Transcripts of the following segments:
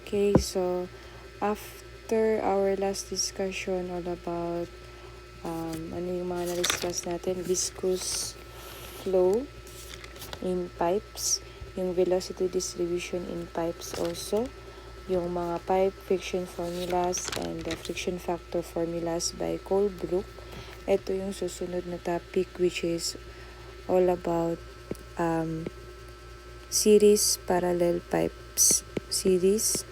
Okay, so after our last discussion all about ano yung mga na-discuss natin, viscous flow in pipes, yung velocity distribution in pipes also, yung mga pipe friction formulas and the friction factor formulas by Colebrook. Ito yung susunod na topic which is all about series parallel pipes. Series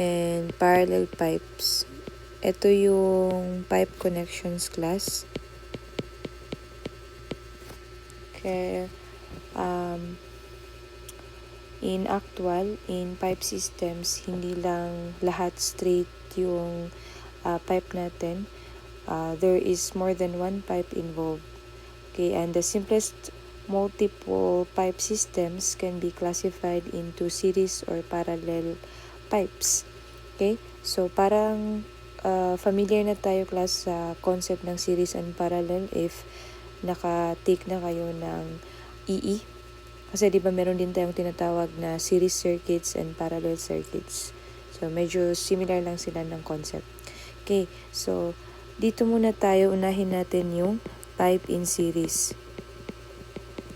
and parallel pipes. Ito yung pipe connections class. Okay. In pipe systems, hindi lang lahat straight yung pipe natin. There is more than one pipe involved. Okay, and the simplest multiple pipe systems can be classified into series or parallel pipes. Okay, so parang familiar na tayo class sa concept ng series and parallel if naka-take na kayo ng EE. Kasi di ba meron din tayong tinatawag na series circuits and parallel circuits. So medyo similar lang sila ng concept. Okay, so dito muna tayo, unahin natin yung pipe in series.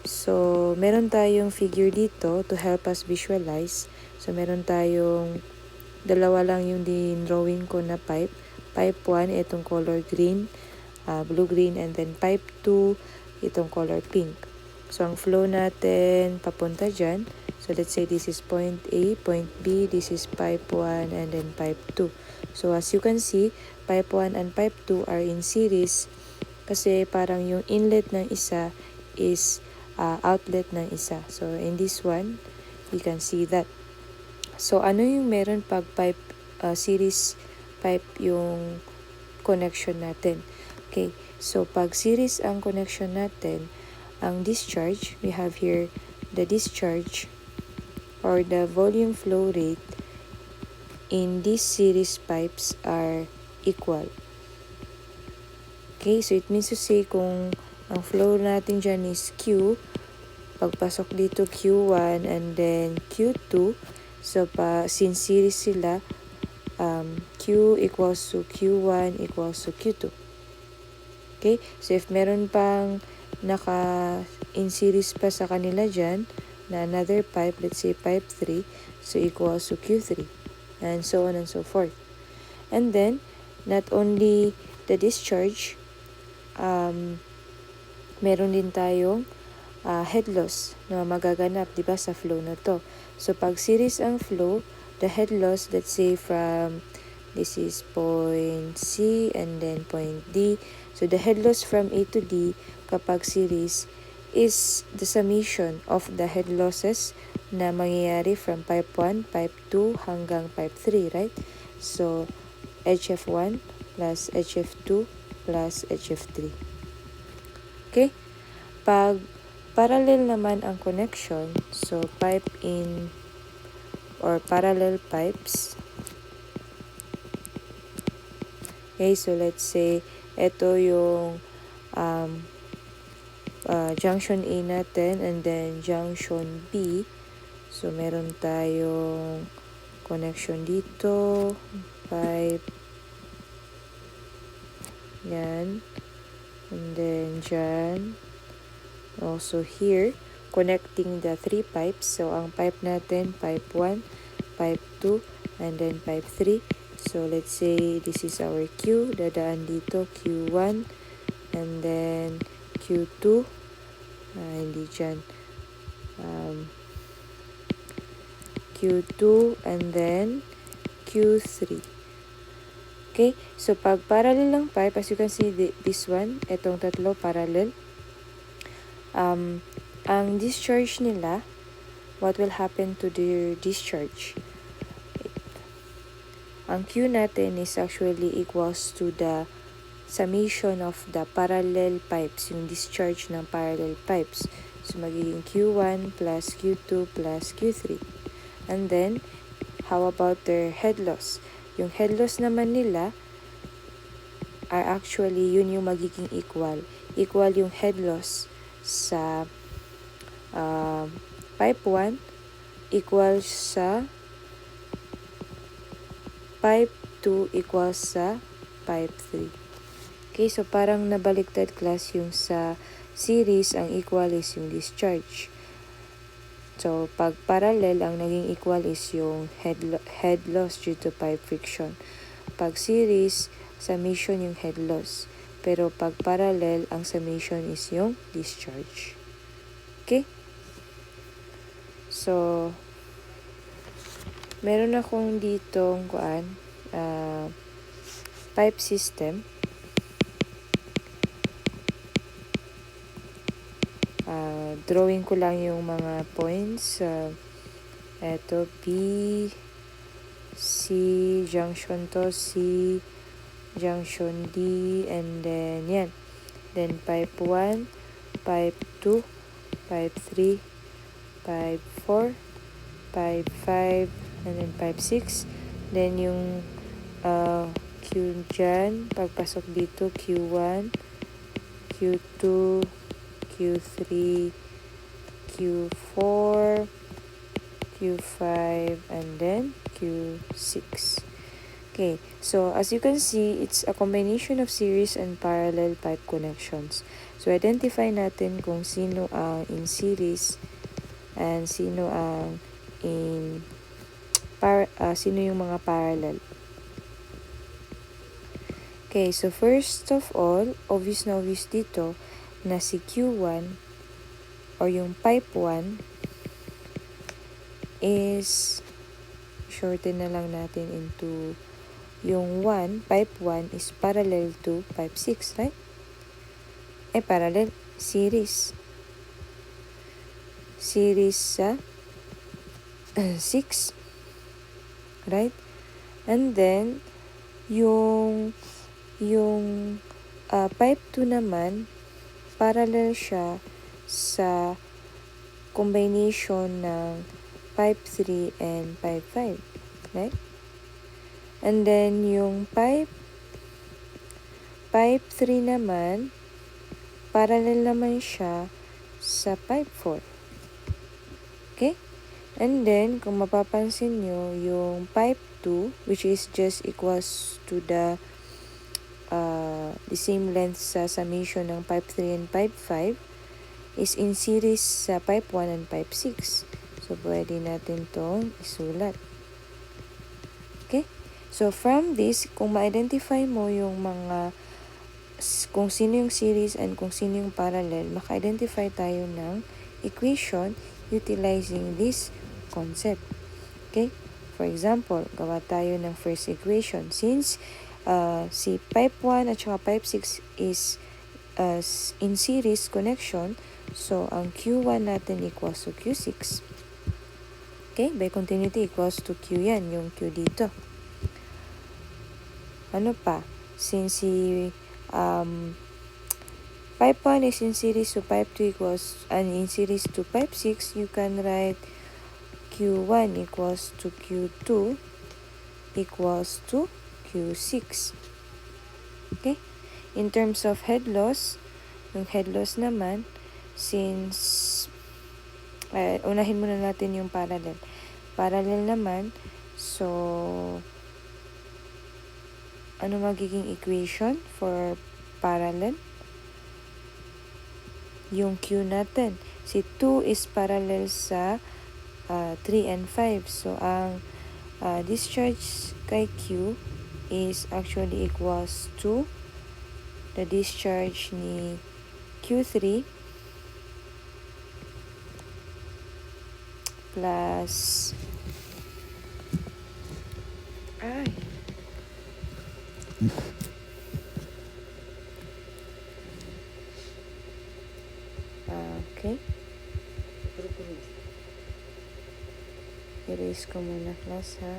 So meron tayong figure dito to help us visualize. So meron tayong dalawa lang yung drawing ko na pipe. Pipe 1, itong color green, blue-green, and then pipe 2, itong color pink. So ang flow natin papunta dyan. So let's say this is point A, point B, this is pipe 1, and then pipe 2. So as you can see, pipe 1 and pipe 2 are in series kasi parang yung inlet ng isa is outlet ng isa. So in this one, you can see that. So ano yung meron pag pipe series pipe yung connection natin? Okay, so pag series ang connection natin, ang discharge, we have here the discharge or the volume flow rate in these series pipes are equal. Okay, so it means to say kung ang flow natin dyan is Q, pagpasok dito Q1 and then Q2, so since series sila, Q equals to Q1 equals to Q2. Okay, so if meron pang in series pa sa kanila dyan, na another pipe, let's say pipe 3, so equals to Q3, and so on and so forth. And then, not only the discharge, meron din tayong head loss na magaganap, di ba, sa flow na to. So, pag series ang flow, the head loss, let's say from, this is point C and then point D. So, the head loss from A to D kapag series is the summation of the head losses na mangyayari from pipe 1, pipe 2, hanggang pipe 3, right? So, HF1 plus HF2 plus HF3. Okay? Pag parallel naman ang connection, so pipe in or parallel pipes. Okay, so let's say ito yung junction A natin and then junction B. So meron tayong connection dito, pipe, yan, and then dyan, also here, connecting the three pipes. So ang pipe natin, pipe 1, pipe 2, and then pipe 3. So let's say this is our Q, dadaan dito Q1, and then Q2, hindi dyan, Q2, and then Q3. Okay, so pag parallel lang pipe, as you can see, this one, etong tatlo parallel, ang discharge nila, what will happen to their discharge? Ang Q natin is actually equals to the summation of the parallel pipes, yung discharge ng parallel pipes. So, magiging Q1 plus Q2 plus Q3. And then, how about their head loss? Yung head loss naman nila are actually, yun yung magiging equal. Equal yung head loss sa pipe 1 equals sa pipe 2 equals sa pipe 3. Okay, so parang nabaliktad class yung sa series, ang equal is yung discharge. So, pag parallel, ang naging equal is yung head loss due to pipe friction. Pag series, summation yung head loss. Pero pag parallel, ang summation is yung discharge. Okay? So, meron akong ditong pipe system. Drawing ko lang yung mga points. Eto, B, C, junction to, C, junction D, and then yan. Then pipe 1, pipe 2, pipe 3, pipe 4, pipe 5, and then pipe 6. Then yung Q dyan, pagpasok dito, Q1, Q2, Q3, Q4, Q5, and then Q6. Okay, so as you can see, it's a combination of series and parallel pipe connections. So identify natin kung sino ang in series and sino ang sino yung mga parallel. Okay, so first of all, obvious na obvious dito na si Q1 or yung pipe 1 is shorten na lang natin into yung 1, pipe 1 is parallel to pipe 6, right? Parallel, series. Series sa 6, right? And then, yung pipe 2 naman, parallel siya sa combination ng pipe 3 and pipe 5, right? And then, yung pipe 3 naman, parallel naman siya sa pipe 4. Okay? And then, kung mapapansin nyo, yung pipe 2, which is just equals to the same length sa summation ng pipe 3 and pipe 5, is in series sa pipe 1 and pipe 6. So, pwede natin itong isulat. Okay? So, from this, kung ma-identify mo yung kung sino yung series and kung sino yung parallel, maka-identify tayo ng equation utilizing this concept. Okay? For example, gawa tayo ng first equation. Since si pipe 1 at saka pipe 6 is in series connection, so ang Q1 natin equals to Q6. Okay? By continuity equals to Q yan, yung Q dito. Ano pa? Since si pipe 1 is in series to pipe 2 equals, and in series to pipe 6, you can write Q1 equals to Q2 equals to Q6. Okay? In terms of head loss, yung head loss naman, since unahin muna natin yung parallel. Parallel naman, so ano magiging equation for parallel? Yung Q natin. Si 2 is parallel sa 3 and 5. So, ang discharge kay Q is actually equals to the discharge ni Q3 plus okay. Erase ko muna class ha.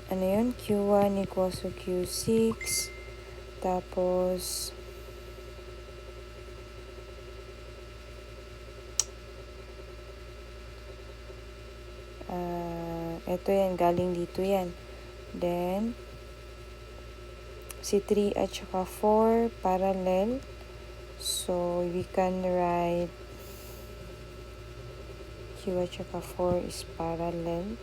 Ano yun? Q1 equals to Q6. Tapos, ito yan. Galing dito yan. Then, si 3 at saka 4 parallel. So, we can write Q at saka 4 is parallel.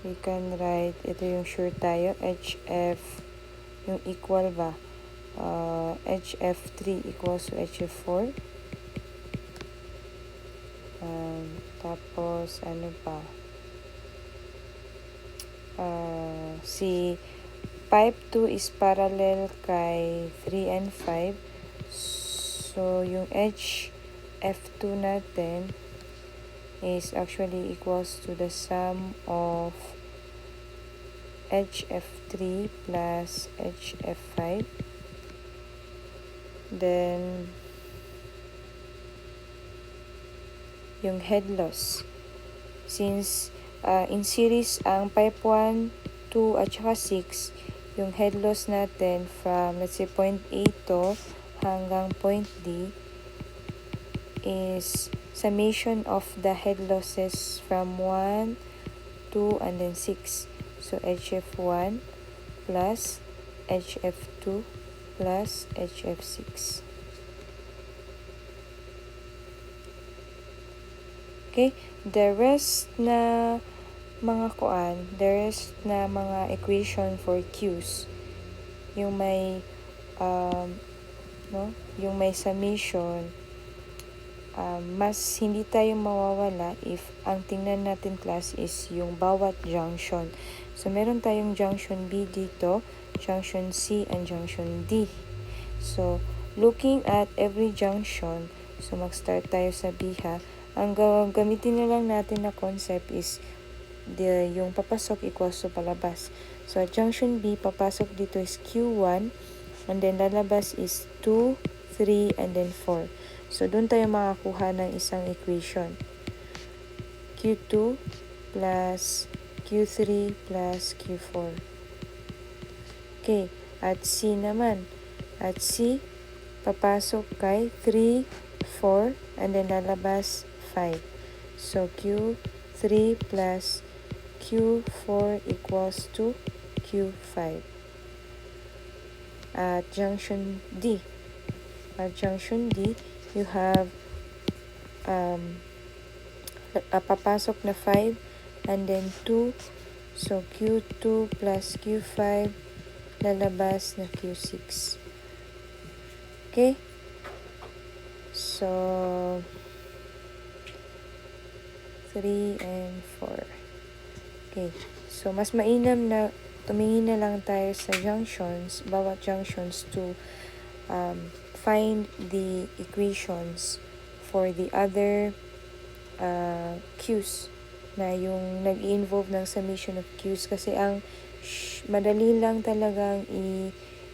We can write, ito yung sure tayo, HF, yung equal ba? HF3 equals to HF4. Tapos, ano pa? Si pipe 2 is parallel kay 3 and 5. So, yung HF2 natin is actually equals to the sum of HF3 plus HF5. Then, yung head loss. Since in series ang pipe 1, 2, at saka 6, yung head loss natin from, let's say, point A to hanggang point D is summation of the head losses from 1, 2, and then 6. So, HF1 plus HF2 plus HF6. Okay, the rest na mga equation for Q's, yung may yung may summation, mas hindi tayo mawawala if ang tingnan natin class is yung bawat junction. So, meron tayong junction B dito, junction C, and junction D. So, looking at every junction, so mag-start tayo sa B ha. Ang gamitin na lang natin na concept is yung papasok equals to palabas. So, at junction B, papasok dito is Q1, and then lalabas is 2, 3, and then 4. So, doon tayo makakuha ng isang equation. Q2 plus Q3 plus Q4. Okay, at C naman. At C, papasok kay 3, 4, and then lalabas 5. So, Q3 plus Q4 equals to Q5. At junction D. At junction D, you have papasok na 5 and then 2. So, Q2 plus Q5 lalabas na Q6. Okay? So, 3 and 4. Okay. So, mas mainam na tumingin na lang tayo sa junctions, bawat junctions to find the equations for the other Q's na yung nag-involve ng summation of Q's. Kasi ang madali lang talagang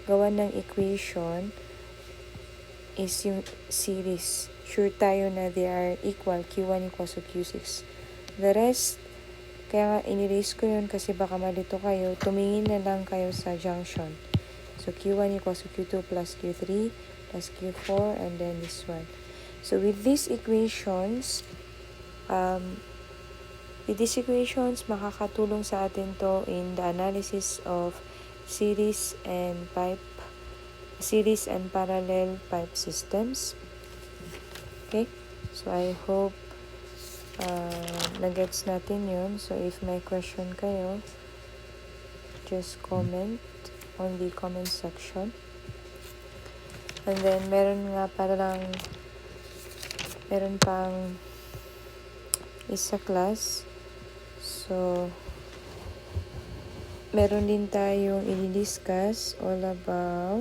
gawa ng equation is yung series. Sure tayo na they are equal, Q1 equals to Q6. The rest, kaya nga in-erase ko yun kasi baka malito kayo, tumingin na lang kayo sa junction. So, Q1 equals to Q2 plus Q3 plus Q4, and then this one. So, with these equations, makakatulong sa atin to in the analysis of series and parallel pipe systems. Okay? So, I hope nagets natin yun. So, if may question kayo, just comment on the comment section. And then, meron pang isa class. So, meron din tayong i-discuss all about